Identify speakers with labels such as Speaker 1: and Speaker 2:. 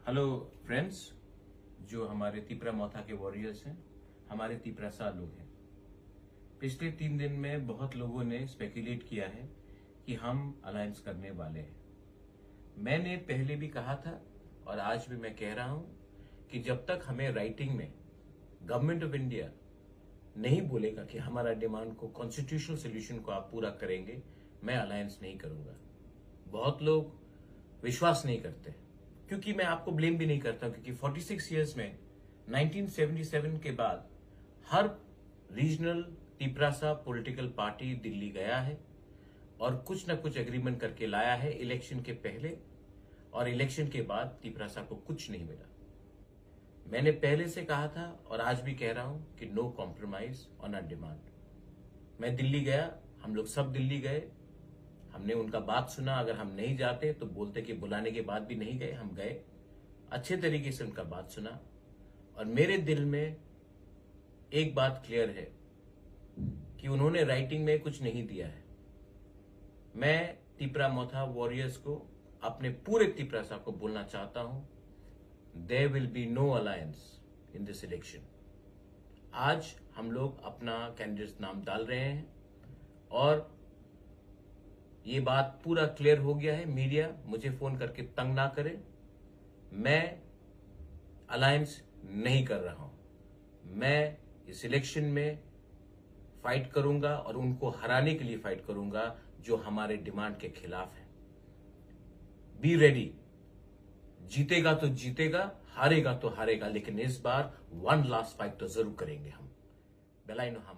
Speaker 1: Hello friends, जो हमारे तिपरा मोथा के वॉरियर्स हैं, हमारे तिपरासा लोग हैं। पिछले 3 दिन में बहुत लोगों ने स्पेकुलेट किया है कि हम अलायंस करने वाले हैं। मैंने पहले भी कहा था और आज भी मैं कह रहा हूं कि जब तक हमें राइटिंग में गवर्नमेंट ऑफ इंडिया नहीं बोलेगा कि हमारा डिमांड को, कॉन्स्टिट्यूशनल सोल्यूशन को आप पूरा करेंगे, मैं अलायंस नहीं करूंगा। बहुत लोग विश्वास नहीं करते, क्योंकि मैं आपको ब्लेम भी नहीं करता, क्योंकि 46 इयर्स में 1977 के बाद हर regional Tiprasa political party Delhi गया है और कुछ ना कुछ एग्रीमेंट करके लाया है इलेक्शन के पहले और इलेक्शन के बाद तिपरासा को कुछ नहीं मिला। मैंने पहले से कहा था और आज भी कह रहा हूं कि no compromise on our demand. मैं दिल्ली गया, हम लोग सब दिल्ली गए, हमने उनका बात सुना। अगर हम नहीं जाते तो बोलते कि बुलाने के बाद भी नहीं गए, हम गए, अच्छे तरीके से उनका बात सुना और मेरे दिल में एक बात क्लियर है कि उन्होंने राइटिंग में कुछ नहीं दिया है। मैं तिपरा मोथा वॉरियर्स को, अपने पूरे तिपरासा को बोलना चाहता हूं, there will be no alliance in this election. आज हम लोग अपना कैंडिडेट नाम डाल रहे हैं और ये बात पूरा क्लियर हो गया है। मीडिया मुझे फोन करके तंग ना करे, मैं अलायंस नहीं कर रहा हूं। मैं इस इलेक्शन में फाइट करूंगा और उनको हराने के लिए फाइट करूंगा जो हमारे डिमांड के खिलाफ है। बी रेडी, जीतेगा तो जीतेगा, हारेगा तो हारेगा, लेकिन इस बार वन लास्ट फाइट तो जरूर करेंगे हम। बेलाइनो हम।